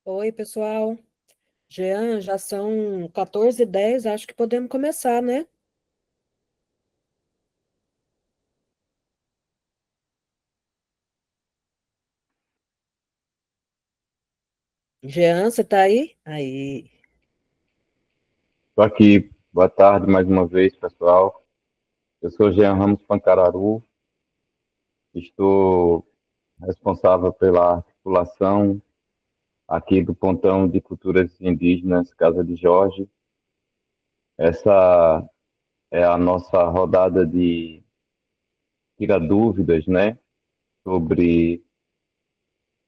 Oi, pessoal. Jean, já são 14h10, acho que podemos começar, né? Jean, você tá aí? Aí. Estou aqui. Boa tarde mais uma vez, pessoal. Eu sou Jean Ramos Pancararu, estou responsável pela articulação aqui do Pontão de Culturas Indígenas Casa de Jorge. Essa é a nossa rodada de tira dúvidas, né, sobre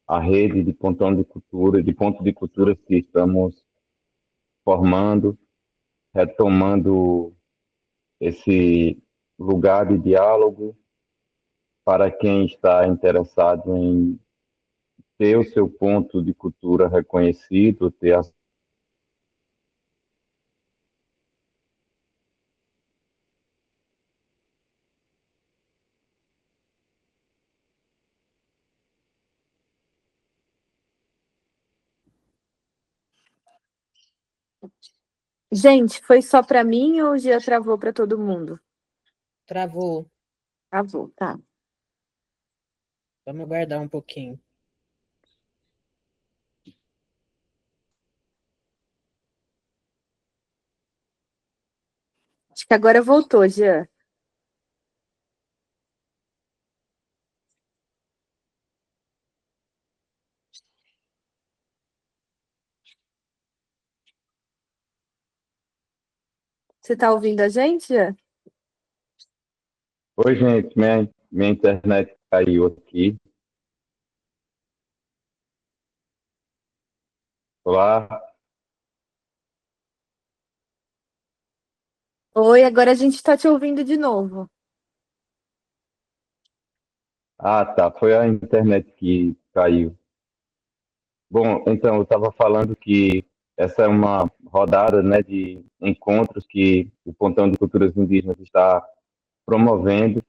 a rede de Pontão de Cultura, de ponto de culturas que estamos formando, retomando esse lugar de diálogo para quem está interessado em ter o seu ponto de cultura reconhecido, ter a... Gente, foi só para mim ou já travou para todo mundo? Travou. Travou, tá. Vamos aguardar um pouquinho. Acho que agora voltou, Jean. Você está ouvindo a gente, Jean? Oi, gente, minha internet caiu aqui. Olá. Oi, agora a gente está te ouvindo de novo. Ah, tá, foi a internet que caiu. Bom, então eu estava falando que essa é uma rodada, né, de encontros que o Pontão de Culturas Indígenas está promovendo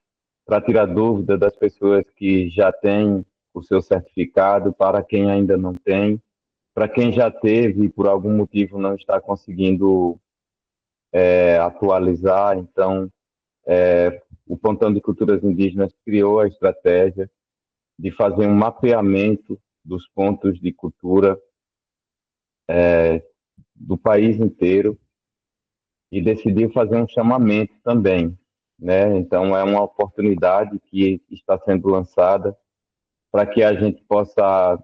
para tirar dúvida das pessoas que já têm o seu certificado, para quem ainda não tem, para quem já teve e por algum motivo não está conseguindo atualizar. Então, o Pontão de Culturas Indígenas criou a estratégia de fazer um mapeamento dos pontos de cultura do país inteiro e decidiu fazer um chamamento também, né? Então, é uma oportunidade que está sendo lançada para que a gente possa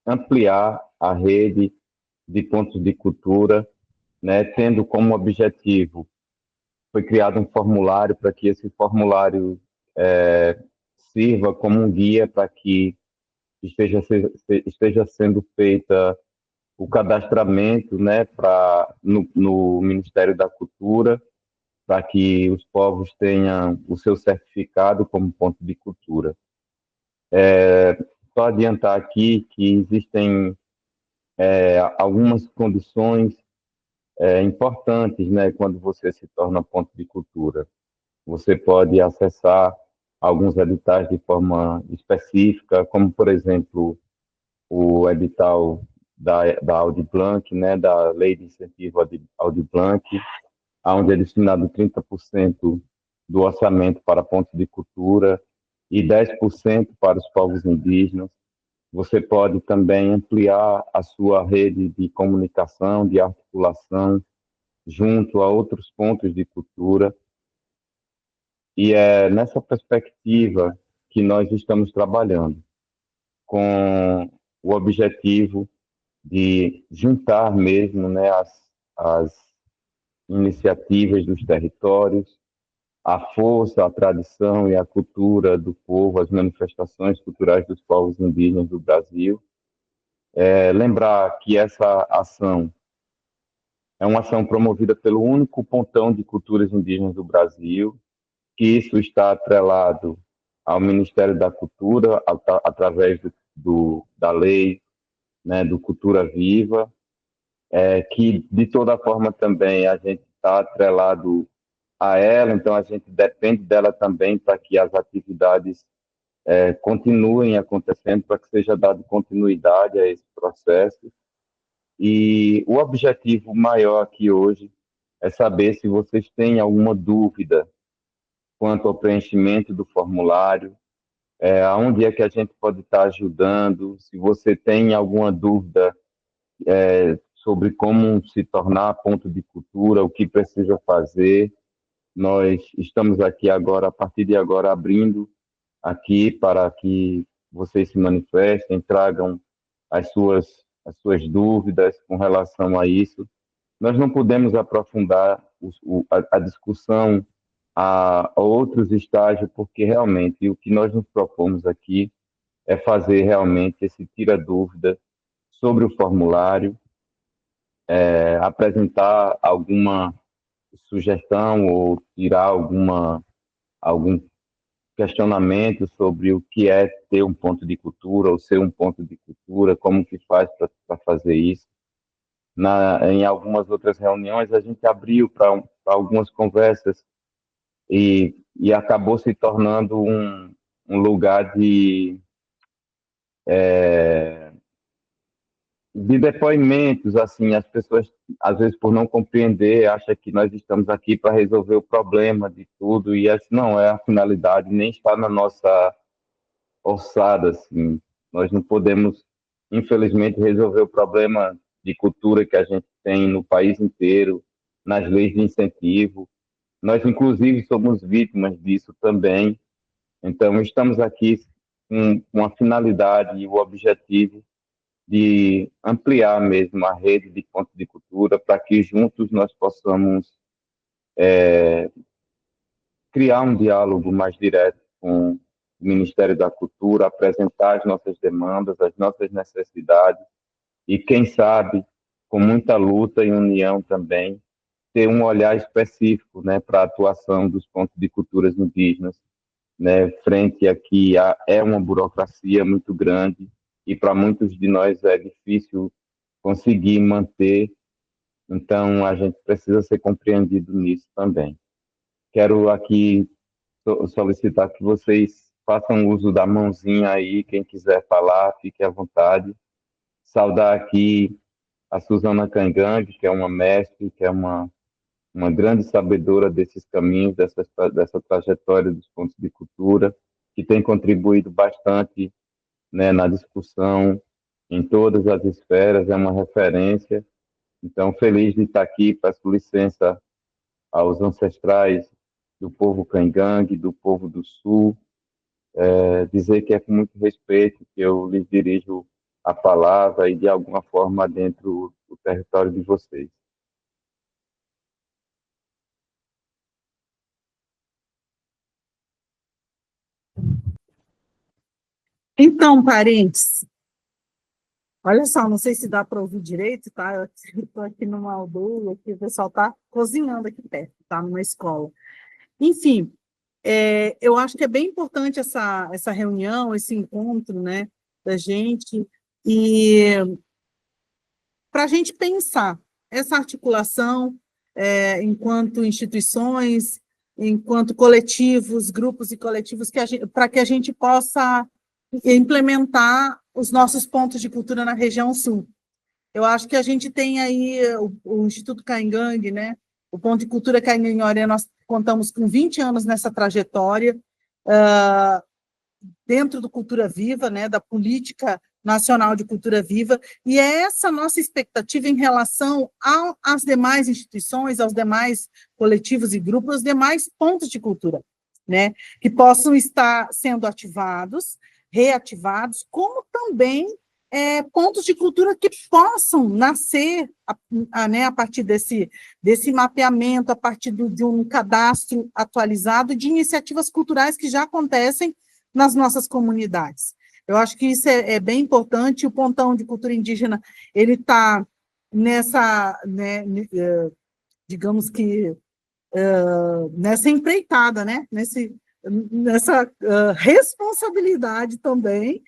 ampliar a rede de pontos de cultura, né? Tendo como objetivo, foi criado um formulário para que esse formulário sirva como um guia para que esteja sendo feita o cadastramento, né, no Ministério da Cultura, para que os povos tenham o seu certificado como ponto de cultura. Só adiantar aqui que existem algumas condições importantes, né, quando você se torna ponto de cultura. Você pode acessar alguns editais de forma específica, como, por exemplo, o edital da Audi Blanc, né, da Lei de Incentivo Audi Blanc, onde é destinado 30% do orçamento para pontos de cultura e 10% para os povos indígenas. Você pode também ampliar a sua rede de comunicação, de articulação, junto a outros pontos de cultura. E é nessa perspectiva que nós estamos trabalhando, com o objetivo de juntar mesmo, né, as iniciativas dos territórios, a força, a tradição e a cultura do povo, as manifestações culturais dos povos indígenas do Brasil. Lembrar que essa ação é uma ação promovida pelo único pontão de culturas indígenas do Brasil, que isso está atrelado ao Ministério da Cultura, através da lei, né, do Cultura Viva, que de toda forma também a gente está atrelado a ela, então a gente depende dela também para que as atividades continuem acontecendo, para que seja dado continuidade a esse processo. E o objetivo maior aqui hoje é saber se vocês têm alguma dúvida quanto ao preenchimento do formulário, aonde é que a gente pode estar ajudando, se você tem alguma dúvida sobre como se tornar ponto de cultura, o que precisa fazer. Nós estamos aqui agora, a partir de agora, abrindo aqui para que vocês se manifestem, tragam as suas dúvidas com relação a isso. Nós não podemos aprofundar a discussão a outros estágios, porque realmente o que nós nos propomos aqui é fazer realmente esse tira-dúvida sobre o formulário, apresentar alguma sugestão ou tirar algum questionamento sobre o que é ter um ponto de cultura ou ser um ponto de cultura, como que faz para fazer isso. Em algumas outras reuniões, a gente abriu para algumas conversas e acabou se tornando um lugar de depoimentos, assim, as pessoas, às vezes, por não compreender, acham que nós estamos aqui para resolver o problema de tudo, e essa não é a finalidade, nem está na nossa orçada, assim. Nós não podemos, infelizmente, resolver o problema de cultura que a gente tem no país inteiro, nas leis de incentivo. Nós, inclusive, somos vítimas disso também. Então, estamos aqui com a finalidade e o objetivo de ampliar mesmo a rede de pontos de cultura para que juntos nós possamos criar um diálogo mais direto com o Ministério da Cultura, apresentar as nossas demandas, as nossas necessidades e, quem sabe, com muita luta e união também, ter um olhar específico, né, para a atuação dos pontos de culturas indígenas, né, frente a que é uma burocracia muito grande e para muitos de nós é difícil conseguir manter, então a gente precisa ser compreendido nisso também. Quero aqui solicitar que vocês façam uso da mãozinha aí, quem quiser falar, fique à vontade. Saudar aqui a Suzana Cangangue, que é uma mestre, que é uma grande sabedora desses caminhos, dessa trajetória dos pontos de cultura, que tem contribuído bastante, né, na discussão em todas as esferas, é uma referência. Então, feliz de estar aqui, peço licença aos ancestrais do povo Cangangue, do povo do Sul, dizer que é com muito respeito que eu lhes dirijo a palavra e, de alguma forma, dentro do território de vocês. Então, parentes, olha só, não sei se dá para ouvir direito, tá? Eu estou aqui numa aldeia, aqui o pessoal está cozinhando aqui perto, tá? Numa escola. Enfim, eu acho que é bem importante essa reunião, esse encontro, né, da gente, e para a gente pensar essa articulação enquanto instituições, enquanto coletivos, grupos e coletivos, para que a gente possa implementar os nossos pontos de cultura na região sul. Eu acho que a gente tem aí o Instituto Cangangue, né? O Ponto de Cultura Canhanhorê, nós contamos com 20 anos nessa trajetória, dentro do Cultura Viva, né? Da Política Nacional de Cultura Viva, e é essa nossa expectativa em relação às demais instituições, aos demais coletivos e grupos, aos demais pontos de cultura, né? Que possam estar sendo ativados, reativados, como também pontos de cultura que possam nascer né, a partir desse mapeamento, a partir de um cadastro atualizado de iniciativas culturais que já acontecem nas nossas comunidades. Eu acho que isso é bem importante. O Pontão de Cultura Indígena, ele está nessa, né, digamos que, nessa empreitada, né, nessa responsabilidade também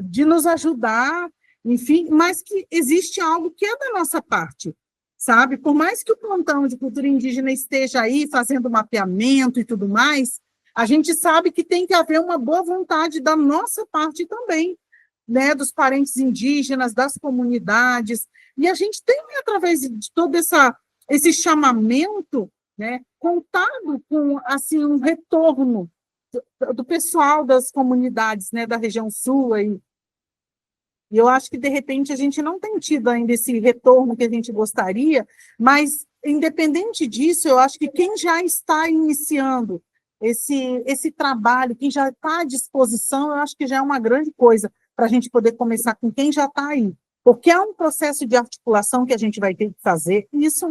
de nos ajudar, enfim, mas que existe algo que é da nossa parte, sabe? Por mais que o Pontão de Cultura Indígena esteja aí fazendo mapeamento e tudo mais, A gente sabe que tem que haver uma boa vontade da nossa parte também, né, dos parentes indígenas, das comunidades, e a gente tem, através de todo esse chamamento, né, contado com, assim, um retorno do pessoal das comunidades, né, da região sul, e eu acho que, de repente, a gente não tem tido ainda esse retorno que a gente gostaria, mas, independente disso, eu acho que quem já está iniciando esse trabalho, quem já está à disposição, eu acho que já é uma grande coisa para a gente poder começar com quem já está aí. Porque é um processo de articulação que a gente vai ter que fazer, e isso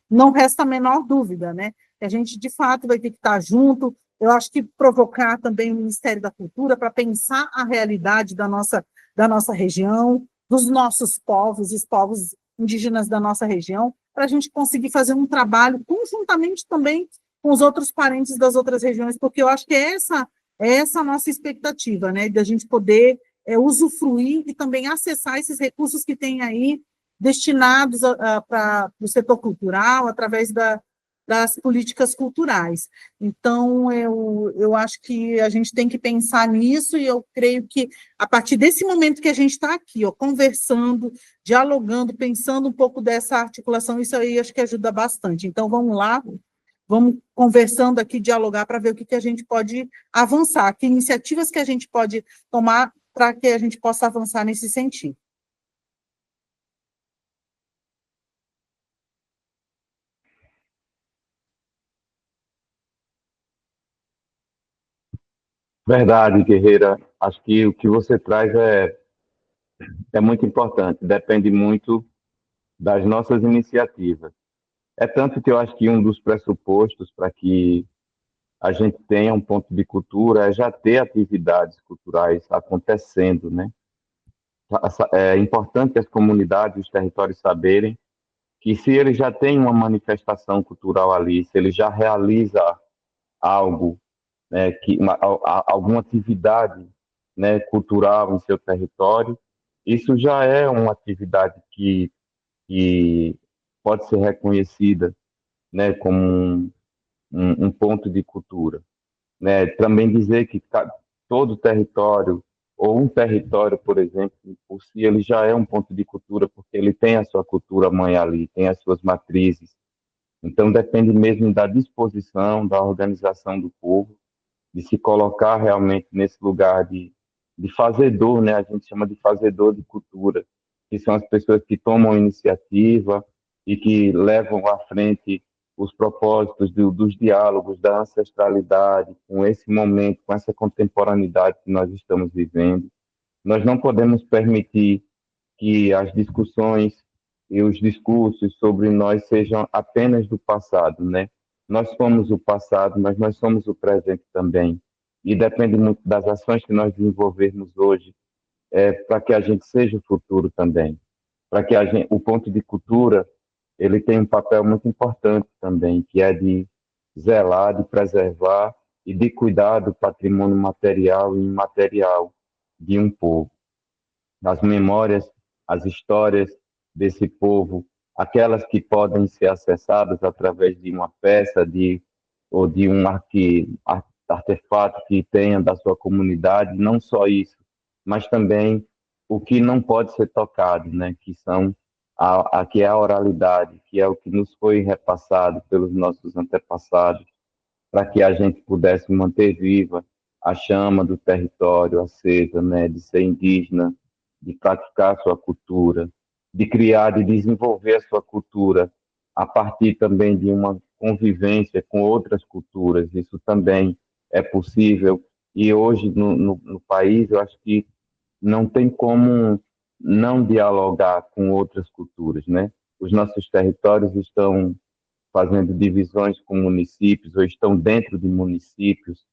não resta a menor dúvida, né? A gente, de fato, vai ter que estar junto. Eu acho que provocar também o Ministério da Cultura para pensar a realidade da nossa região, dos nossos povos, os povos indígenas da nossa região, para a gente conseguir fazer um trabalho conjuntamente também com os outros parentes das outras regiões, porque eu acho que é essa a nossa expectativa, né, de a gente poder usufruir e também acessar esses recursos que tem aí destinados para o setor cultural, através das políticas culturais. Então, eu acho que a gente tem que pensar nisso, e eu creio que, a partir desse momento que a gente está aqui, conversando, dialogando, pensando um pouco dessa articulação, isso aí acho que ajuda bastante. Então, vamos lá, vamos conversando aqui, dialogar, para ver o que a gente pode avançar, que iniciativas que a gente pode tomar para que a gente possa avançar nesse sentido. Verdade, Guerreira. Acho que o que você traz é muito importante, depende muito das nossas iniciativas. É tanto que eu acho que um dos pressupostos para que a gente tenha um ponto de cultura é já ter atividades culturais acontecendo, né? É importante que as comunidades, os territórios saberem que, se ele já tem uma manifestação cultural ali, se ele já realiza algo, né, alguma atividade, né, cultural em seu território, isso já é uma atividade que pode ser reconhecida, né, como um ponto de cultura, né? Também dizer que todo território, ou um território, por exemplo, por si, ele já é um ponto de cultura, porque ele tem a sua cultura mãe ali, tem as suas matrizes. Então, depende mesmo da disposição, da organização do povo, de se colocar realmente nesse lugar de fazedor, né? A gente chama de fazedor de cultura, que são as pessoas que tomam iniciativa e que levam à frente os propósitos dos diálogos, da ancestralidade, com esse momento, com essa contemporaneidade que nós estamos vivendo. Nós não podemos permitir que as discussões e os discursos sobre nós sejam apenas do passado, né? Nós somos o passado, mas nós somos o presente também. E depende muito das ações que nós desenvolvermos hoje, para que a gente seja o futuro também. Para que o ponto de cultura, ele tem um papel muito importante também, que é de zelar, de preservar e de cuidar do patrimônio material e imaterial de um povo. As memórias, as histórias desse povo, aquelas que podem ser acessadas através de uma peça, ou de um artefato que tenha da sua comunidade, não só isso, mas também o que não pode ser tocado, né? Que são que é a oralidade, que é o que nos foi repassado pelos nossos antepassados, para que a gente pudesse manter viva a chama do território acesa, né? De ser indígena, de praticar a sua cultura, de criar, de desenvolver a sua cultura a partir também de uma convivência com outras culturas. Isso também é possível. E hoje, no país, eu acho que não tem como não dialogar com outras culturas, né? Os nossos territórios estão fazendo divisões com municípios, ou estão dentro de municípios,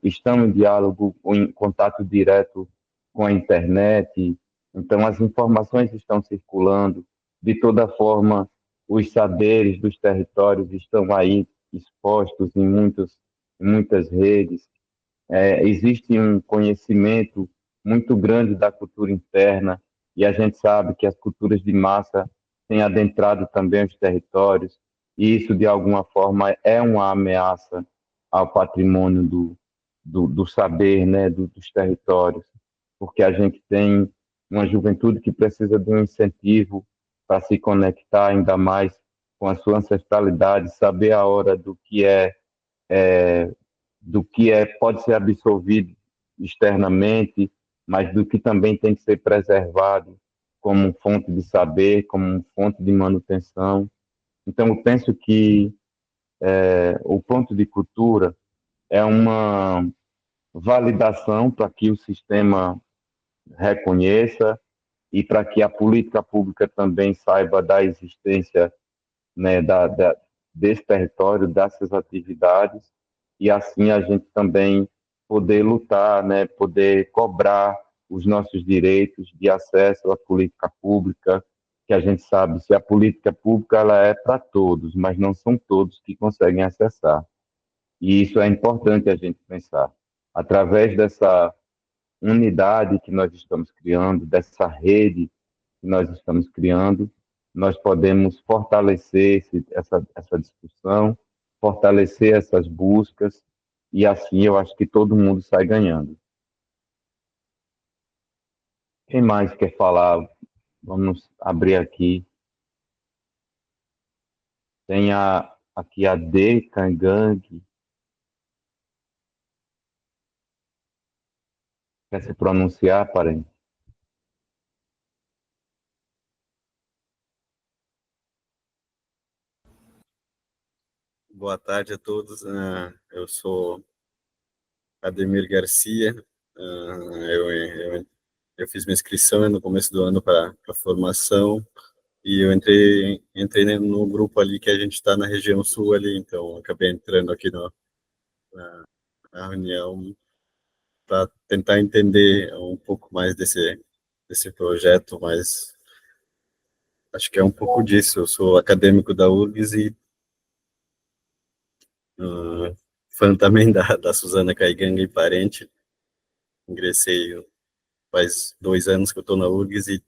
estão em diálogo, em contato direto com a internet, então as informações estão circulando. De toda forma, os saberes dos territórios estão aí expostos em muitas redes. Existe um conhecimento muito grande da cultura interna, e a gente sabe que as culturas de massa têm adentrado também os territórios, e isso, de alguma forma, é uma ameaça ao patrimônio do saber, né, dos territórios, porque a gente tem uma juventude que precisa de um incentivo para se conectar ainda mais com a sua ancestralidade, saber a hora do que pode ser absorvido externamente, mas do que também tem que ser preservado como fonte de saber, como fonte de manutenção. Então, eu penso que o ponto de cultura é uma validação para que o sistema reconheça e para que a política pública também saiba da existência, né, desse território, dessas atividades, e assim a gente também poder lutar, né, poder cobrar os nossos direitos de acesso à política pública, que a gente sabe se a política pública ela é para todos, mas não são todos que conseguem acessar. E isso é importante a gente pensar. Através dessa unidade que nós estamos criando, dessa rede que nós estamos criando, nós podemos fortalecer essa discussão, fortalecer essas buscas, e assim eu acho que todo mundo sai ganhando. Quem mais quer falar? Vamos abrir aqui. Tem aqui a D. Kangang. Quer se pronunciar, parente? Boa tarde a todos. Eu sou Ademir Garcia. Eu fiz minha inscrição no começo do ano para a formação e eu entrei no grupo ali que a gente está na região sul ali, então acabei entrando aqui na reunião para tentar entender um pouco mais desse projeto, mas acho que é um pouco disso. Eu sou acadêmico da URGS e fã também da Suzana Caiganga e parente. Ingressei faz 2 anos que eu estou na URGS e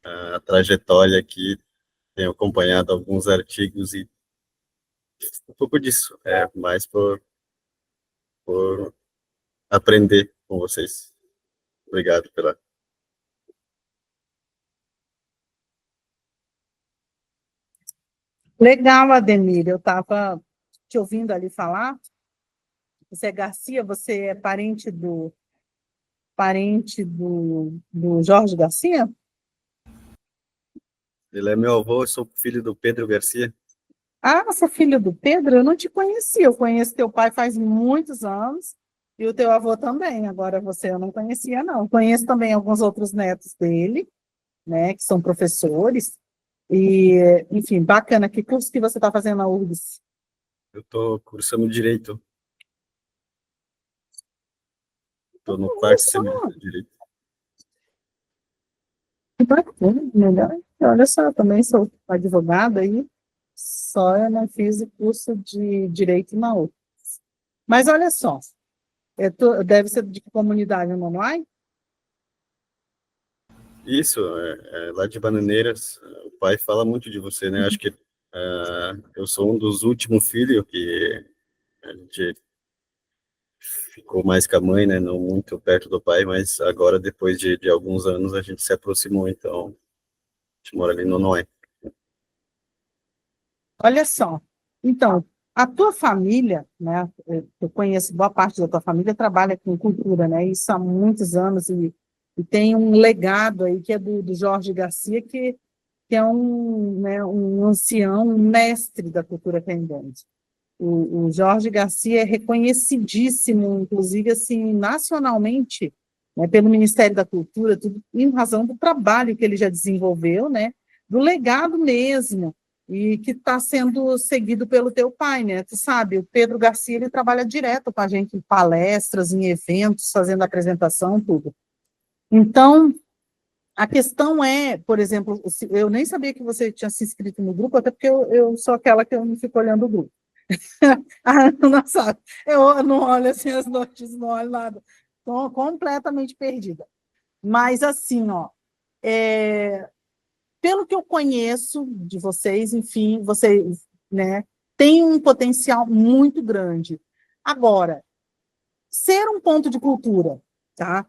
a trajetória aqui tenho acompanhado alguns artigos e um pouco disso, mais por aprender com vocês. Obrigado pela. Legal, Ademir. Eu estava te ouvindo ali falar. Você é Garcia, você é parente do Jorge Garcia? Ele é meu avô, eu sou filho do Pedro Garcia. Ah, você é filho do Pedro? Eu não te conhecia. Eu conheço teu pai faz muitos anos e o teu avô também. Agora você eu não conhecia, não. Conheço também alguns outros netos dele, né, que são professores. E, enfim, bacana. Que curso que você está fazendo na URGS? Eu estou cursando Direito. Estou no 4º semestre de Direito. Que bacana, melhor. Olha só, eu também sou advogada aí, só eu não fiz o curso de Direito na URGS. Mas olha só, deve ser de que comunidade, Manoai? Isso, lá de Bananeiras, o pai fala muito de você, né? Acho que eu sou um dos últimos filhos que a gente ficou mais com a mãe, né? Não muito perto do pai, mas agora, depois de alguns anos, a gente se aproximou, então a gente mora ali no Noé. Olha só, então, a tua família, né? Eu conheço boa parte da tua família, trabalha com cultura, né? Isso há muitos anos, e tem um legado aí que é do Jorge Garcia, que é um ancião, um mestre da cultura caimbende. O Jorge Garcia é reconhecidíssimo, inclusive, assim, nacionalmente, né, pelo Ministério da Cultura, tudo em razão do trabalho que ele já desenvolveu, né, do legado mesmo, e que está sendo seguido pelo teu pai, né? Tu sabe, o Pedro Garcia, ele trabalha direto com a gente em palestras, em eventos, fazendo apresentação, tudo. Então, a questão é, por exemplo, eu nem sabia que você tinha se inscrito no grupo, até porque eu sou aquela que eu não fico olhando o grupo. Não sabe, eu não olho assim as notícias, não olho nada, estou completamente perdida. Mas assim, ó, pelo que eu conheço de vocês, enfim, vocês, né, têm um potencial muito grande. Agora, ser um ponto de cultura, tá?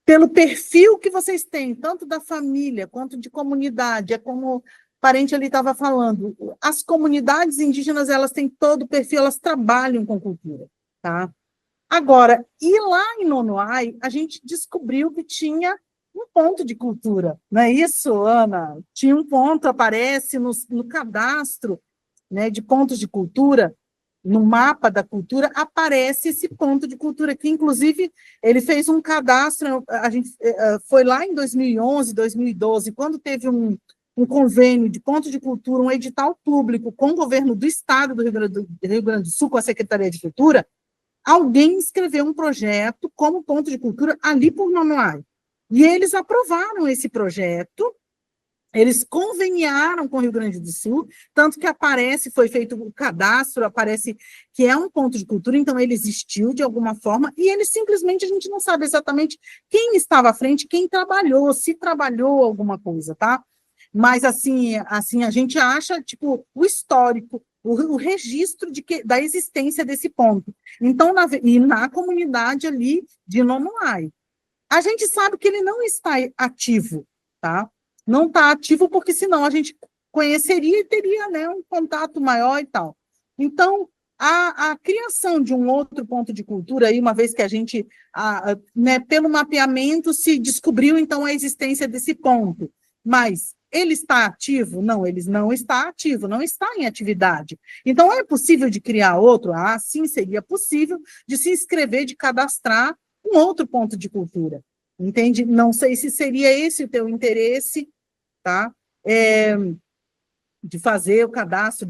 Pelo perfil que vocês têm, tanto da família quanto de comunidade, é como o parente ali estava falando, as comunidades indígenas, elas têm todo o perfil, elas trabalham com cultura, tá? Agora, e lá em Nonoai, a gente descobriu que tinha um ponto de cultura, não é isso, Ana? Tinha um ponto, aparece no cadastro, né, de pontos de cultura, no mapa da cultura, aparece esse ponto de cultura, que inclusive ele fez um cadastro, a gente foi lá em 2011, 2012, quando teve um convênio de ponto de cultura, um edital público com o governo do estado do Rio Grande do Sul, com a Secretaria de Cultura, alguém escreveu um projeto como ponto de cultura ali por Nonoai. E eles aprovaram esse projeto, eles conveniaram com o Rio Grande do Sul, tanto que aparece, foi feito o cadastro, aparece que é um ponto de cultura, então ele existiu de alguma forma, e ele simplesmente, a gente não sabe exatamente quem estava à frente, quem trabalhou, se trabalhou alguma coisa, tá? Mas, assim a gente acha, tipo, o histórico, o registro da existência desse ponto. Então, na comunidade ali de Nonoai. A gente sabe que ele não está ativo, tá? Não está ativo porque senão a gente conheceria e teria, né, um contato maior e tal. Então, a criação de um outro ponto de cultura, aí, uma vez que a gente, né, pelo mapeamento, se descobriu, então, a existência desse ponto. Mas ele está ativo? Não, ele não está ativo, não está em atividade. Então, é possível de criar outro? Ah, sim, seria possível de se inscrever, de cadastrar um outro ponto de cultura, entende? Não sei se seria esse o teu interesse, tá? De fazer o cadastro,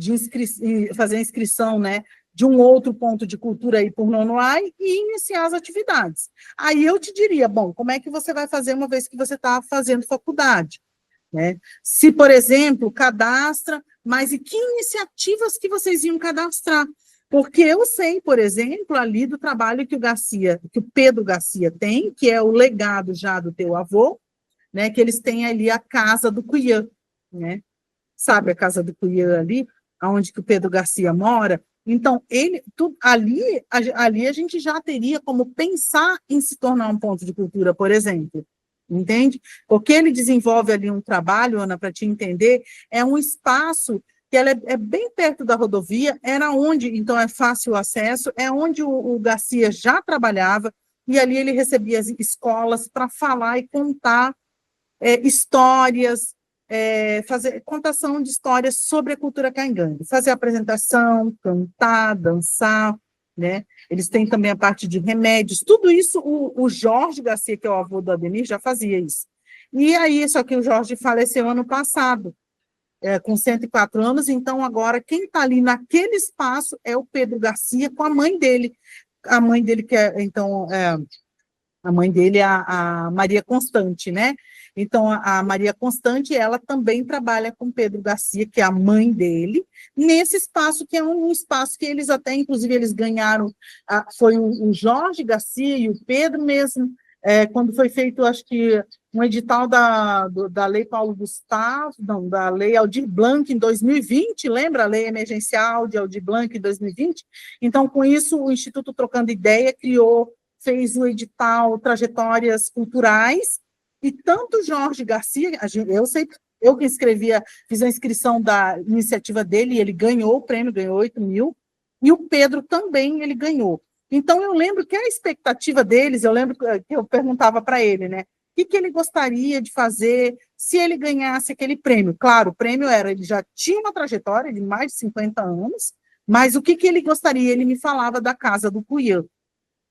fazer a inscrição, né, de um outro ponto de cultura aí por Nonoai e iniciar as atividades. Aí eu te diria, bom, como é que você vai fazer uma vez que você está fazendo faculdade, né? Se, por exemplo, cadastra, mas e que iniciativas que vocês iam cadastrar? Porque eu sei, por exemplo, ali do trabalho que o Pedro Garcia tem, que é o legado já do teu avô, né, que eles têm ali a Casa do Cuiã, né? Sabe a Casa do Cuiã ali, onde que o Pedro Garcia mora? Então, ali a gente já teria como pensar em se tornar um ponto de cultura, por exemplo, entende? Porque ele desenvolve ali um trabalho, Ana, para te entender, é um espaço que ela é bem perto da rodovia, era onde, então é fácil o acesso, é onde o Garcia já trabalhava, e ali ele recebia as escolas para falar e contar histórias, fazer contação de histórias sobre a cultura caingangue, fazer apresentação, cantar, dançar, né? Eles têm também a parte de remédios, tudo isso o Jorge Garcia, que é o avô do Ademir, já fazia isso. E aí, só que o Jorge faleceu ano passado, com 104 anos, então agora quem está ali naquele espaço é o Pedro Garcia com a mãe dele que a mãe dele é a Maria Constante, né? Então, a Maria Constante, ela também trabalha com Pedro Garcia, que é a mãe dele, nesse espaço, que é um espaço que eles até, inclusive, eles ganharam, foi o Jorge Garcia e o Pedro mesmo, quando foi feito, acho que, um edital da Lei Paulo Gustavo, não, da Lei Aldir Blanc em 2020, lembra? A Lei Emergencial de Aldir Blanc em 2020? Então, com isso, o Instituto Trocando Ideia fez o edital Trajetórias Culturais, e tanto Jorge Garcia, eu que fiz a inscrição da iniciativa dele, e ele ganhou o prêmio, ganhou 8 mil, e o Pedro também, ele ganhou. Então, eu lembro que a expectativa deles, eu lembro que eu perguntava para ele, né, o que ele gostaria de fazer se ele ganhasse aquele prêmio. Claro, o prêmio ele já tinha uma trajetória de mais de 50 anos, mas o que ele gostaria? Ele me falava da Casa do Cuiã,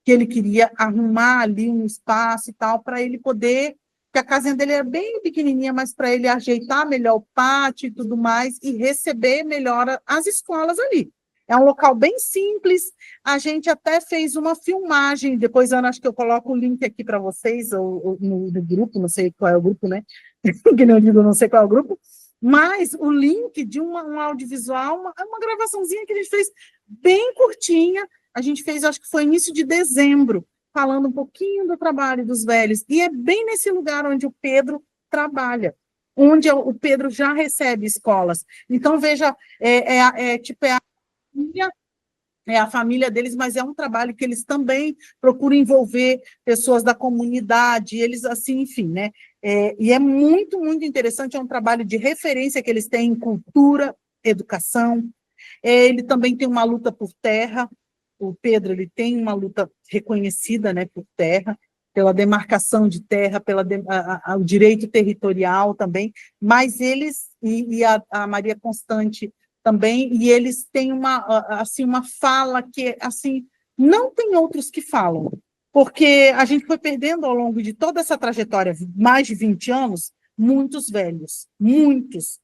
que ele queria arrumar ali um espaço e tal, para ele poder, que a casinha dele era bem pequenininha, mas para ele ajeitar melhor o pátio e tudo mais, e receber melhor as escolas ali. É um local bem simples, a gente até fez uma filmagem, depois, Ana, acho que eu coloco o link aqui para vocês, ou no grupo, não sei qual é o grupo, né? Que não digo, não sei qual é o grupo, mas o link de um audiovisual, uma gravaçãozinha que a gente fez bem curtinha, a gente fez, acho que foi início de dezembro, falando um pouquinho do trabalho dos velhos, e é bem nesse lugar onde o Pedro trabalha, onde o Pedro já recebe escolas. Então, veja, é a família deles, mas é um trabalho que eles também procuram envolver pessoas da comunidade, eles assim, enfim, né? E é muito, muito interessante, é um trabalho de referência que eles têm em cultura, educação. Ele também tem uma luta por terra, o Pedro ele tem uma luta reconhecida, né, por terra, pela demarcação de terra, o direito territorial também, mas eles, e a Maria Constante também, e eles têm uma fala que, assim, não tem outros que falam, porque a gente foi perdendo ao longo de toda essa trajetória, mais de 20 anos, muitos velhos, muitos,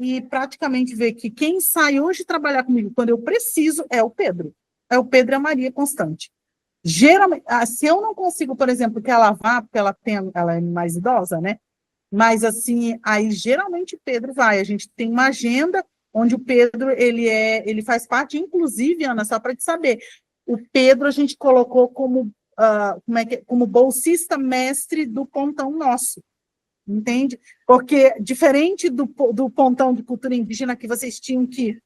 e praticamente ver que quem sai hoje trabalhar comigo quando eu preciso é o Pedro e a Maria Constante. Geralmente, se eu não consigo, por exemplo, que ela vá, porque ela é mais idosa, né? Mas assim, aí geralmente o Pedro vai. A gente tem uma agenda onde o Pedro ele faz parte, inclusive, Ana, só para te saber, o Pedro a gente colocou como bolsista mestre do pontão nosso. Entende? Porque, diferente do pontão de cultura indígena, que vocês tinham que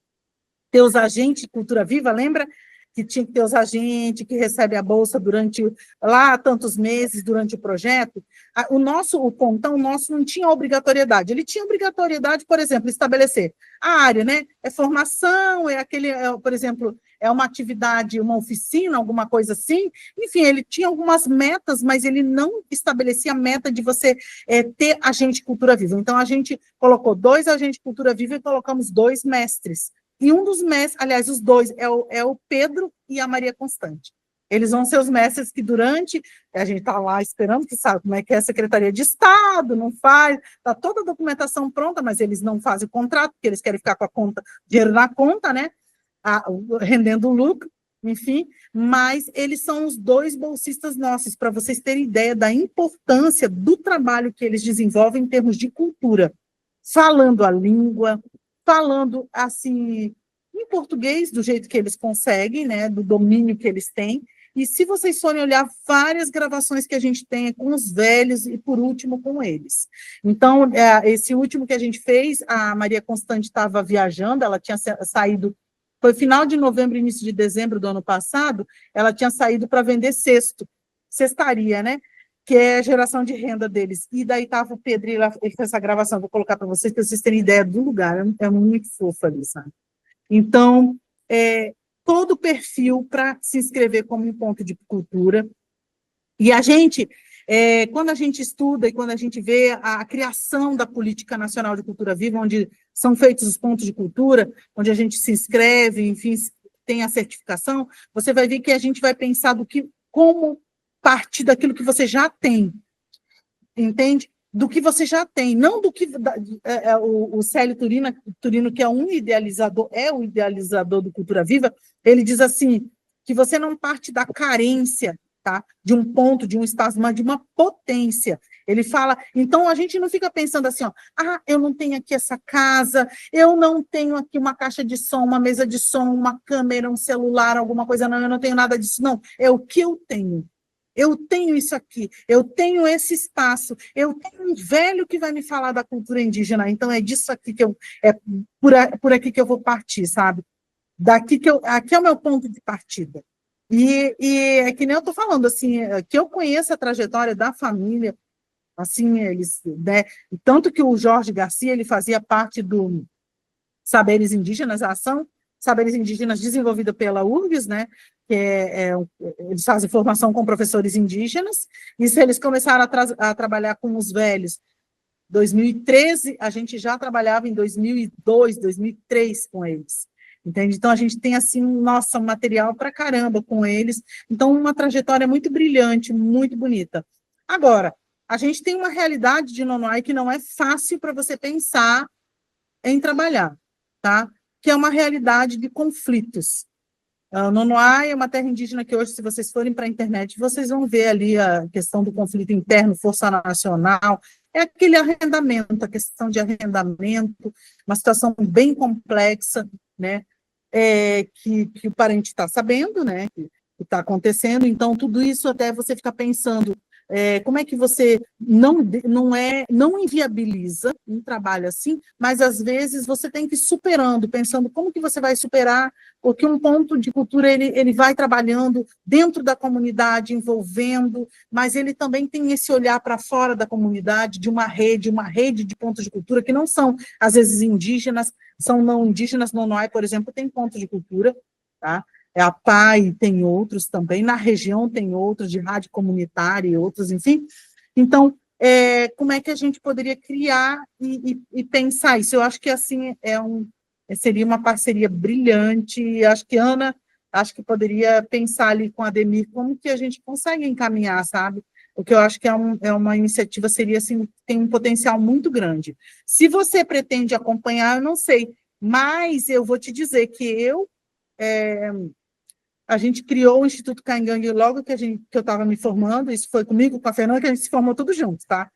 ter os agentes de cultura viva, lembra? Que tinha que ter os agentes que recebem a bolsa durante lá tantos meses, durante o projeto. O pontão nosso não tinha obrigatoriedade. Ele tinha obrigatoriedade, por exemplo, estabelecer a área, né? É formação, por exemplo, é uma atividade, uma oficina, alguma coisa assim. Enfim, ele tinha algumas metas, mas ele não estabelecia a meta de você ter agente de cultura viva. Então, a gente colocou 2 agentes de cultura viva e colocamos 2 mestres. E um dos mestres, aliás, os 2, é o Pedro e a Maria Constante. Eles vão ser os mestres que a gente está lá esperando, que sabe como é que é a Secretaria de Estado, não faz, está toda a documentação pronta, mas eles não fazem o contrato, porque eles querem ficar com dinheiro na conta, né? Rendendo lucro, enfim, mas eles são os 2 bolsistas nossos, para vocês terem ideia da importância do trabalho que eles desenvolvem em termos de cultura, falando a língua, falando assim em português do jeito que eles conseguem, né, do domínio que eles têm. E se vocês forem olhar várias gravações que a gente tem com os velhos e por último com eles. Então, esse último que a gente fez, a Maria Constante estava viajando, ela tinha saído, foi final de novembro, início de dezembro do ano passado, ela tinha saído para vender cestaria, né? Que é a geração de renda deles. E daí estava o Pedro, ele fez essa gravação, vou colocar para vocês terem ideia do lugar, é muito fofo ali, sabe? Então, todo o perfil para se inscrever como um ponto de cultura. E a gente, quando a gente estuda e quando a gente vê a criação da Política Nacional de Cultura Viva, onde são feitos os pontos de cultura, onde a gente se inscreve, enfim, tem a certificação, você vai ver que a gente vai pensar como partir daquilo que você já tem, entende? Do que você já tem, não do que o Célio Turino, que é o idealizador do Cultura Viva, ele diz assim, que você não parte da carência, tá? De um ponto, de um espaço, mas de uma potência. Ele fala, então a gente não fica pensando assim, ó, eu não tenho aqui essa casa, eu não tenho aqui uma caixa de som, uma mesa de som, uma câmera, um celular, alguma coisa, não, eu não tenho nada disso, não, é o que eu tenho. Eu tenho isso aqui, eu tenho esse espaço, eu tenho um velho que vai me falar da cultura indígena, então é disso aqui por aqui que eu vou partir, sabe? Aqui é o meu ponto de partida. E é que nem eu estou falando, assim, que eu conheço a trajetória da família, assim, eles, né? Tanto que o Jorge Garcia, ele fazia parte do Saberes Indígenas, a ação Saberes Indígenas desenvolvida pela URGS, né? Que eles fazem formação com professores indígenas, e se eles começaram a trabalhar com os velhos, 2013, a gente já trabalhava em 2002, 2003 com eles, entende? Então, a gente tem, assim, nossa, material para caramba com eles, então, uma trajetória muito brilhante, muito bonita. Agora, a gente tem uma realidade de Nonoai que não é fácil para você pensar em trabalhar, tá? Que é uma realidade de conflitos. Nonoai é uma terra indígena que hoje, se vocês forem para a internet, vocês vão ver ali a questão do conflito interno, Força Nacional, é aquele arrendamento, a questão de arrendamento, uma situação bem complexa, né, que o parente está sabendo, né, que está acontecendo, então tudo isso até você fica pensando, Como é que você não inviabiliza um trabalho assim, mas às vezes você tem que ir superando, pensando como que você vai superar, porque um ponto de cultura ele vai trabalhando dentro da comunidade, envolvendo, mas ele também tem esse olhar para fora da comunidade, de uma rede de pontos de cultura que não são, às vezes, indígenas, são não indígenas, Nonoai, por exemplo, tem pontos de cultura, tá? A PAI tem outros também, na região tem outros, de rádio comunitária e outros, enfim. Então, como é que a gente poderia criar e pensar isso? Eu acho que, assim, seria uma parceria brilhante, acho que Ana, acho que poderia pensar ali com a Ademir, como que a gente consegue encaminhar, sabe? O que eu acho que é uma iniciativa, seria, assim, tem um potencial muito grande. Se você pretende acompanhar, eu não sei, mas eu vou te dizer que a gente criou o Instituto Caingangue logo que eu estava me formando, isso foi comigo, com a Fernanda, que a gente se formou tudo junto, tá?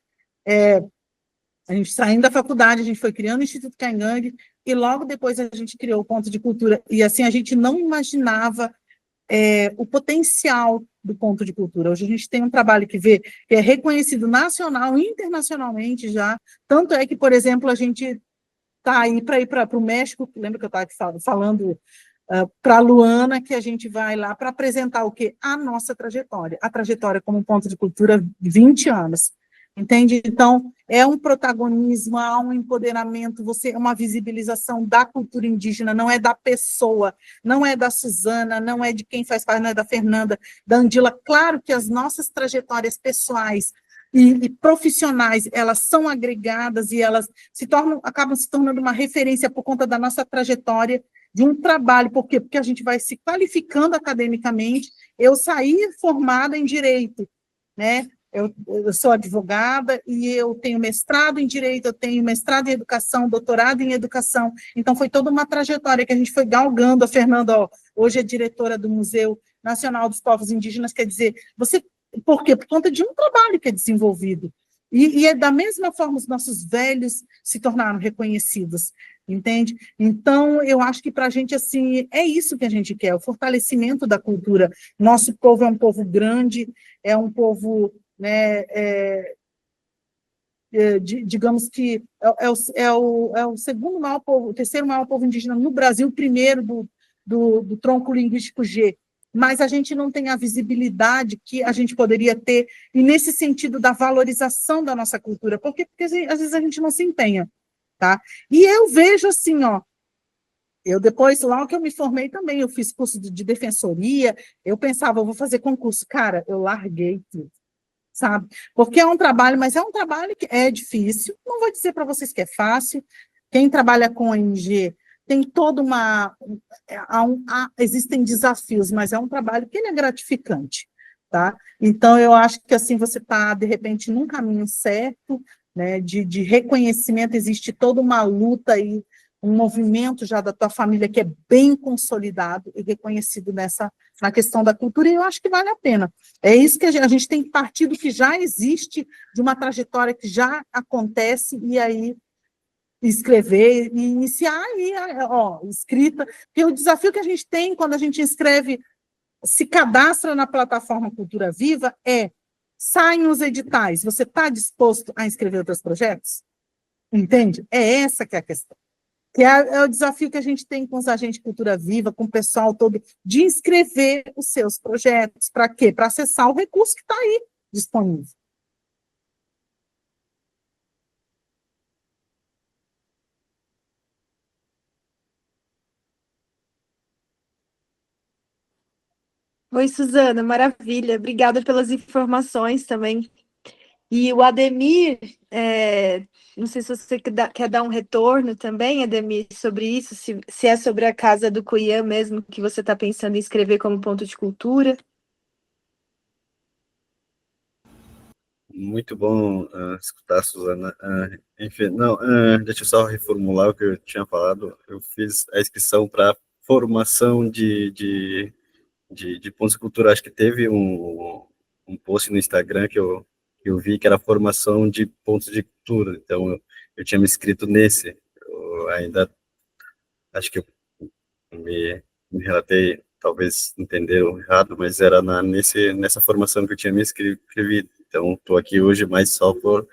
A gente saindo da faculdade, a gente foi criando o Instituto Caingangue, e logo depois a gente criou o Ponto de Cultura, e assim, a gente não imaginava o potencial do Ponto de Cultura. Hoje a gente tem um trabalho que é reconhecido nacional e internacionalmente já, tanto é que, por exemplo, a gente está aí para ir para o México, lembra que eu estava falando para a Luana, que a gente vai lá para apresentar o quê? A nossa trajetória. A trajetória como ponto de cultura, 20 anos. Entende? Então, é um protagonismo, há um empoderamento, uma visibilização da cultura indígena, não é da pessoa, não é da Suzana, não é de quem faz parte, não é da Fernanda, da Andila. Claro que as nossas trajetórias pessoais e profissionais, elas são agregadas e elas acabam se tornando uma referência por conta da nossa trajetória, de um trabalho. Por quê? Porque a gente vai se qualificando academicamente. Eu saí formada em Direito, né? Eu sou advogada e eu tenho mestrado em Direito, eu tenho mestrado em Educação, doutorado em Educação. Então, foi toda uma trajetória que a gente foi galgando. A Fernanda, hoje é diretora do Museu Nacional dos Povos Indígenas, quer dizer, por quê? Por conta de um trabalho que é desenvolvido. E da mesma forma, os nossos velhos se tornaram reconhecidos, entende? Então, eu acho que para a gente, assim, é isso que a gente quer, o fortalecimento da cultura. Nosso povo é um povo grande, é um povo, né, digamos que é o segundo maior povo, o terceiro maior povo indígena no Brasil, o primeiro do tronco linguístico G, mas a gente não tem a visibilidade que a gente poderia ter, e nesse sentido da valorização da nossa cultura, porque às vezes a gente não se empenha, tá? E eu vejo assim, ó, eu depois, logo que eu me formei também, eu fiz curso de defensoria, eu pensava, eu vou fazer concurso. Cara, eu larguei tudo, sabe? Porque é um trabalho, mas é um trabalho que é difícil, não vou dizer para vocês que é fácil. Quem trabalha com ONG tem toda existem desafios, mas é um trabalho que ele é gratificante, tá? Então, eu acho que, assim, você está, de repente, num caminho certo, né, de reconhecimento, existe toda uma luta aí, um movimento já da tua família que é bem consolidado e reconhecido na questão da cultura, e eu acho que vale a pena. É isso que a gente tem que partir do que já existe, de uma trajetória que já acontece, e aí escrever e iniciar aí, escrita, porque o desafio que a gente tem quando a gente escreve, se cadastra na plataforma Cultura Viva, saem os editais, você está disposto a inscrever outros projetos? Entende? É essa que é a questão. Que é o desafio que a gente tem com os agentes de Cultura Viva, com o pessoal todo, de inscrever os seus projetos. Para quê? Para acessar o recurso que está aí disponível. Oi, Suzana, maravilha. Obrigada pelas informações também. E o Ademir, não sei se você quer dar um retorno também, Ademir, sobre isso, se é sobre a Casa do Cuiã mesmo que você está pensando em escrever como ponto de cultura. Muito bom escutar, Suzana. Enfim, não, deixa eu só reformular o que eu tinha falado. Eu fiz a inscrição para formação de pontos de cultura. Acho que teve um post no Instagram que eu vi que era formação de pontos de cultura. Então, eu tinha me inscrito nesse. Eu ainda acho que eu me relatei, talvez entenderam errado, mas era nessa formação que eu tinha me inscrevido. Então, estou aqui hoje mais só por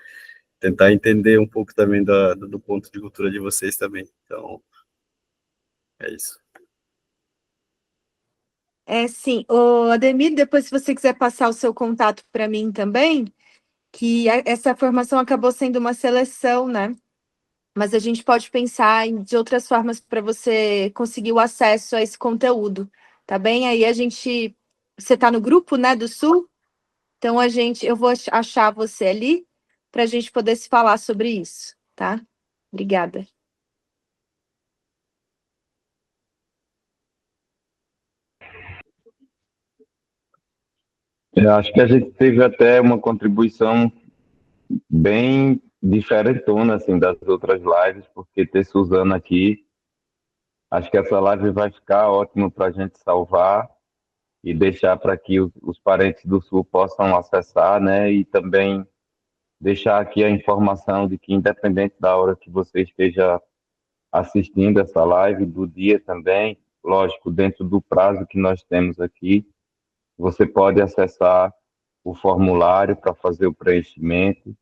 tentar entender um pouco também do ponto de cultura de vocês também. Então, é isso. Sim. Ô, Ademir, depois, se você quiser passar o seu contato para mim também, que essa formação acabou sendo uma seleção, né? Mas a gente pode pensar de outras formas para você conseguir o acesso a esse conteúdo, tá bem? Aí você está no grupo, né, do Sul? Então eu vou achar você ali para a gente poder se falar sobre isso, tá? Obrigada. Eu acho que a gente teve até uma contribuição bem diferentona, assim, das outras lives, porque ter Suzana aqui, acho que essa live vai ficar ótima para a gente salvar e deixar para que os parentes do Sul possam acessar, né? E também deixar aqui a informação de que, independente da hora que você esteja assistindo essa live, do dia também, lógico, dentro do prazo que nós temos aqui, você pode acessar o formulário para fazer o preenchimento,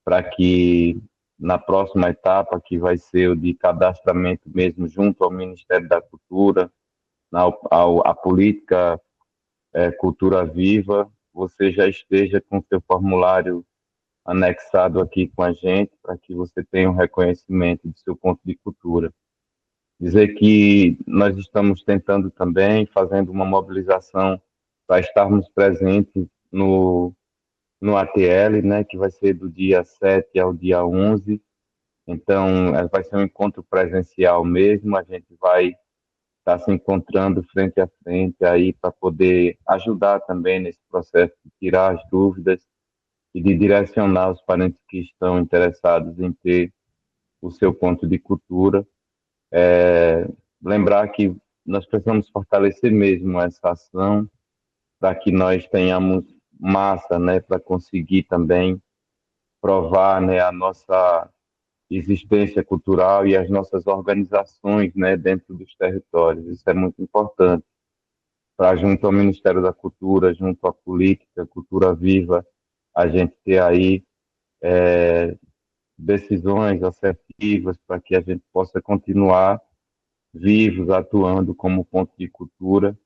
para que na próxima etapa, que vai ser o de cadastramento mesmo junto ao Ministério da Cultura, a política Cultura Viva, você já esteja com seu formulário anexado aqui com a gente, para que você tenha um reconhecimento do seu ponto de cultura. Dizer que nós estamos tentando também, fazendo uma mobilização para estarmos presentes no ATL, né, que vai ser do dia 7 ao dia 11. Então, vai ser um encontro presencial mesmo, a gente vai estar se encontrando frente a frente aí para poder ajudar também nesse processo de tirar as dúvidas e de direcionar os parentes que estão interessados em ter o seu ponto de cultura. Lembrar que nós precisamos fortalecer mesmo essa ação para que nós tenhamos massa, né, para conseguir também provar, né, a nossa existência cultural e as nossas organizações, né, dentro dos territórios. Isso é muito importante para, junto ao Ministério da Cultura, junto à política, Cultura Viva, a gente ter aí decisões assertivas para que a gente possa continuar vivos, atuando como ponto de cultura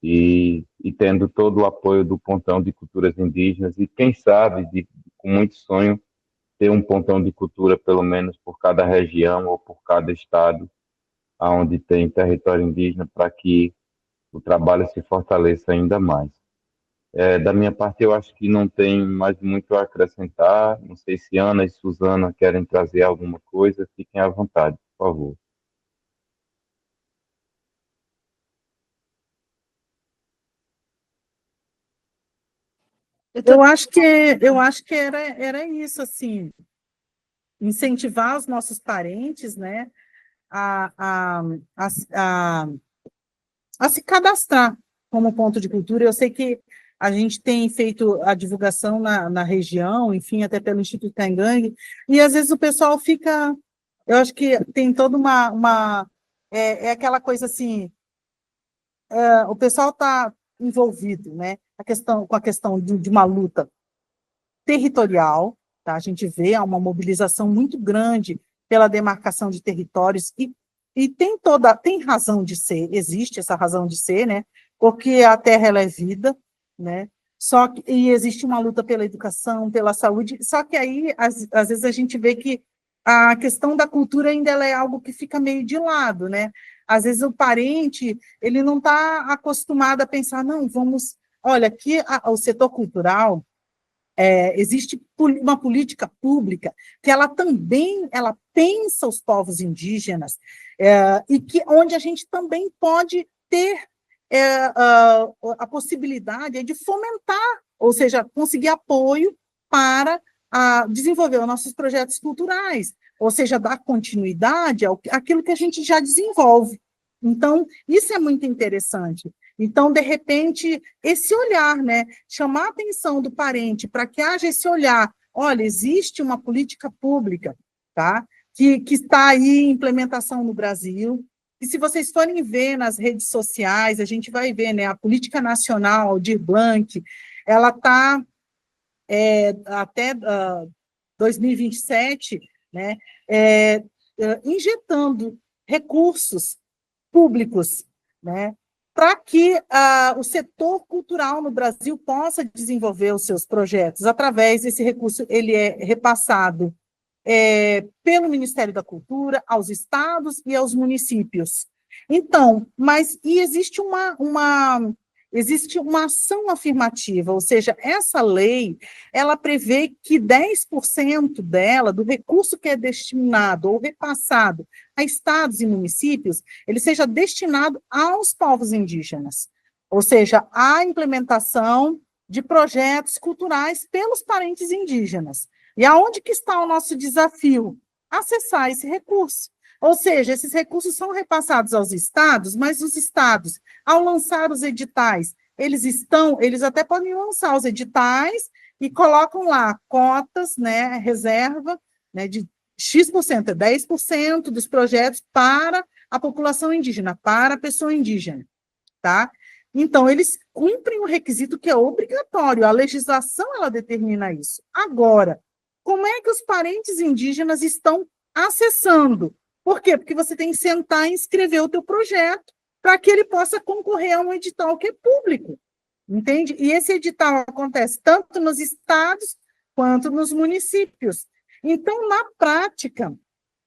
e tendo todo o apoio do Pontão de Culturas Indígenas e, quem sabe, com muito sonho, ter um pontão de cultura, pelo menos por cada região ou por cada estado onde tem território indígena, para que o trabalho se fortaleça ainda mais. Da minha parte, eu acho que não tem mais muito a acrescentar. Não sei se Ana e Suzana querem trazer alguma coisa. Fiquem à vontade, por favor. Eu acho que era isso, assim, incentivar os nossos parentes, né, a, a, a, a, a se cadastrar como ponto de cultura. Eu sei que a gente tem feito a divulgação na região, enfim, até pelo Instituto Tangangue, e às vezes o pessoal fica, eu acho que tem toda é aquela coisa assim, o pessoal está envolvido, né, com a questão de uma luta territorial, tá? A gente vê uma mobilização muito grande pela demarcação de territórios e tem razão de ser, existe essa razão de ser, né? Porque a terra ela é vida, né? E existe uma luta pela educação, pela saúde, só que aí às vezes a gente vê que a questão da cultura ainda ela é algo que fica meio de lado, né? Às vezes o parente ele não está acostumado a pensar, não, olha, aqui o setor cultural existe uma política pública que ela também pensa os povos indígenas e onde a gente também pode ter a possibilidade de fomentar, ou seja, conseguir apoio para desenvolver os nossos projetos culturais, ou seja, dar continuidade àquilo que a gente já desenvolve. Então, isso é muito interessante. Então, de repente, esse olhar, né, chamar a atenção do parente para que haja esse olhar, olha, existe uma política pública, tá, que está aí em implementação no Brasil, e se vocês forem ver nas redes sociais, a gente vai ver, né, a Política Nacional, Aldir Blanc, ela está até 2027, né, injetando recursos públicos, né, para que o setor cultural no Brasil possa desenvolver os seus projetos. Através desse recurso, ele é repassado pelo Ministério da Cultura aos estados e aos municípios. Então, existe uma ação afirmativa, ou seja, essa lei, ela prevê que 10% dela, do recurso que é destinado ou repassado a estados e municípios, ele seja destinado aos povos indígenas, ou seja, à implementação de projetos culturais pelos parentes indígenas. E aonde que está o nosso desafio? Acessar esse recurso. Ou seja, esses recursos são repassados aos estados, mas os estados, ao lançar os editais, eles até podem lançar os editais e colocam lá cotas, né, reserva, né, de X%, 10% dos projetos para a população indígena, para a pessoa indígena, tá? Então, eles cumprem um requisito que é obrigatório, a legislação, ela determina isso. Agora, como é que os parentes indígenas estão acessando? Por quê? Porque você tem que sentar e inscrever o teu projeto para que ele possa concorrer a um edital que é público, entende? E esse edital acontece tanto nos estados quanto nos municípios. Então, na prática,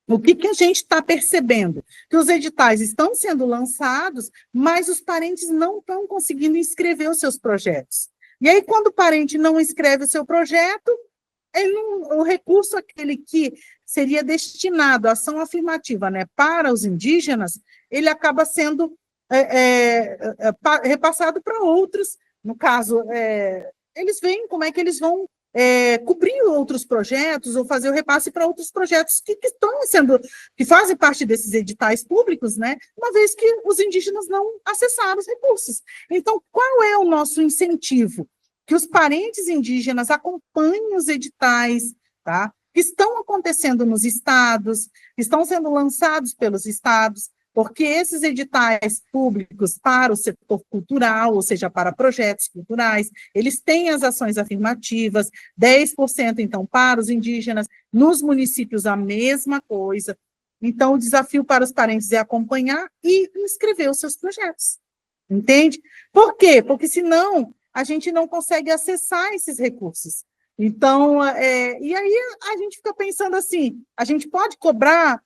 o que a gente está percebendo? Que os editais estão sendo lançados, mas os parentes não estão conseguindo inscrever os seus projetos. E aí, quando o parente não inscreve o seu projeto, o recurso aquele que seria destinado à ação afirmativa, né, para os indígenas, ele acaba sendo repassado para outros. No caso, eles veem como é que eles vão cobrir outros projetos ou fazer o repasse para outros projetos que fazem parte desses editais públicos, né, uma vez que os indígenas não acessaram os recursos. Então, qual é o nosso incentivo? Que os parentes indígenas acompanhem os editais, tá? Que estão acontecendo nos estados, que estão sendo lançados pelos estados, porque esses editais públicos para o setor cultural, ou seja, para projetos culturais, eles têm as ações afirmativas, 10% então para os indígenas, nos municípios a mesma coisa. Então, o desafio para os parentes é acompanhar e inscrever os seus projetos, entende? Por quê? Porque senão a gente não consegue acessar esses recursos. Então, e aí a gente fica pensando assim, a gente pode cobrar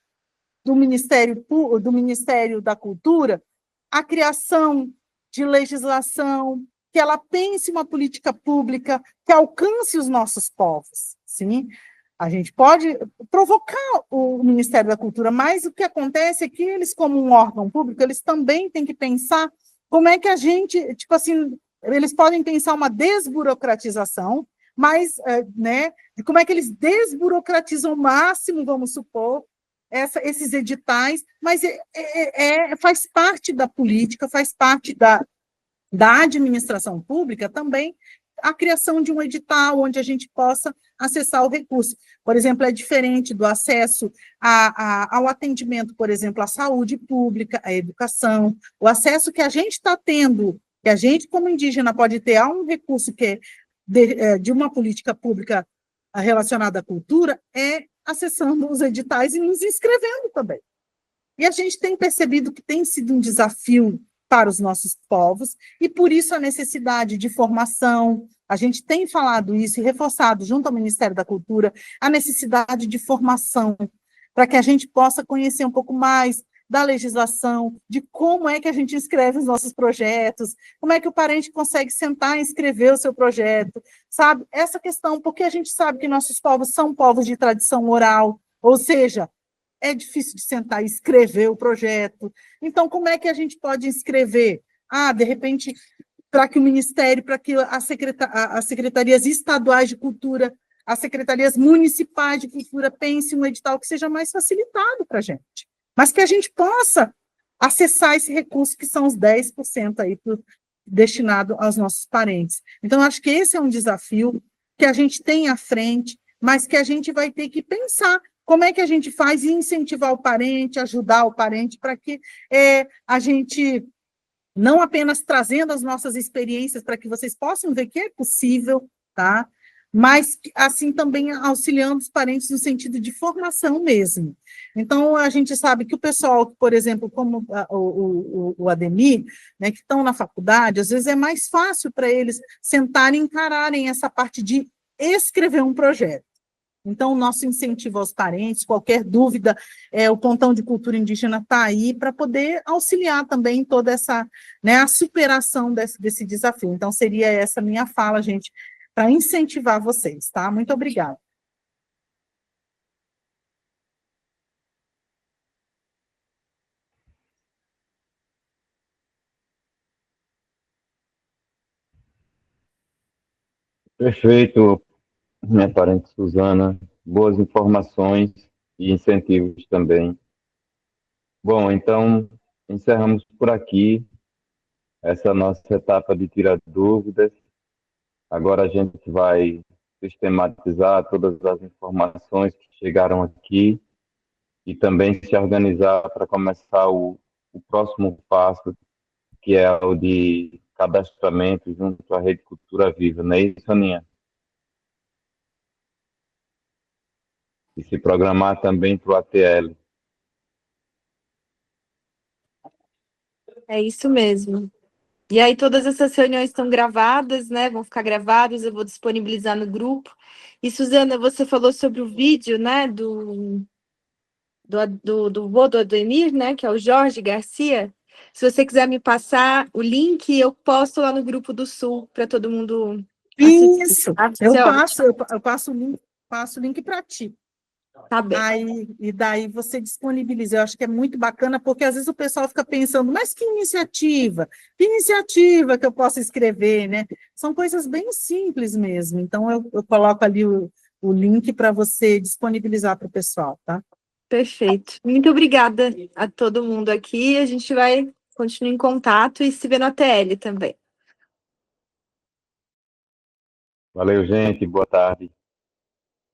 do Ministério da Cultura a criação de legislação, que ela pense uma política pública que alcance os nossos povos, sim? A gente pode provocar o Ministério da Cultura, mas o que acontece é que eles, como um órgão público, eles também têm que pensar como é que a gente, tipo assim, eles podem pensar uma desburocratização, mas, né, de como é que eles desburocratizam ao máximo, vamos supor, esses editais, mas faz parte da política, faz parte da administração pública também, a criação de um edital onde a gente possa acessar o recurso. Por exemplo, é diferente do acesso ao atendimento, por exemplo, à saúde pública, à educação, o acesso que a gente está tendo, que a gente, como indígena, pode ter a um recurso que é de uma política pública relacionada à cultura, acessando os editais e nos inscrevendo também. E a gente tem percebido que tem sido um desafio para os nossos povos, e por isso a necessidade de formação, a gente tem falado isso e reforçado junto ao Ministério da Cultura, a necessidade de formação, para que a gente possa conhecer um pouco mais da legislação, de como é que a gente inscreve os nossos projetos, como é que o parente consegue sentar e inscrever o seu projeto, sabe? Essa questão, porque a gente sabe que nossos povos são povos de tradição oral, ou seja, é difícil de sentar e escrever o projeto. Então, como é que a gente pode inscrever? De repente, para que o Ministério, para que as secretarias estaduais de cultura, as secretarias municipais de cultura pensem um edital que seja mais facilitado para a gente, mas que a gente possa acessar esse recurso, que são os 10% aí destinado aos nossos parentes. Então, acho que esse é um desafio que a gente tem à frente, mas que a gente vai ter que pensar como é que a gente faz e incentivar o parente, ajudar o parente, para que a gente, não apenas trazendo as nossas experiências, para que vocês possam ver que é possível, tá? mas assim também auxiliando os parentes no sentido de formação mesmo. Então, a gente sabe que o pessoal, por exemplo, como o Ademir, né, que estão na faculdade, às vezes é mais fácil para eles sentarem e encararem essa parte de escrever um projeto. Então, o nosso incentivo aos parentes, qualquer dúvida, o Pontão de Cultura Indígena está aí para poder auxiliar também toda essa, né, a superação desse desafio. Então, seria essa minha fala, gente, para incentivar vocês, tá? Muito obrigada. Perfeito, minha parente Suzana. Boas informações e incentivos também. Bom, então, encerramos por aqui essa nossa etapa de tirar dúvidas. Agora a gente vai sistematizar todas as informações que chegaram aqui e também se organizar para começar o próximo passo, que é o de cadastramento junto à Rede Cultura Viva, não é isso, Aninha? E se programar também para o ATL. É isso mesmo. E aí todas essas reuniões estão gravadas, né? Vão ficar gravadas, eu vou disponibilizar no grupo. E, Suzana, você falou sobre o vídeo, né? Do vô do Ademir, né? Que é o Jorge Garcia. Se você quiser me passar o link, eu posto lá no grupo do Sul para todo mundo assistir. Isso, Tá? eu Isso é ótimo. passo o link para ti. Tá bem. Aí, e daí você disponibiliza. Eu acho que é muito bacana, porque às vezes o pessoal fica pensando, mas que iniciativa? Que iniciativa que eu posso escrever, né? São coisas bem simples mesmo. Então, eu coloco ali o link para você disponibilizar para o pessoal, tá? Perfeito. Muito obrigada a todo mundo aqui. A gente vai continuar em contato e se ver no ATL também. Valeu, gente. Boa tarde.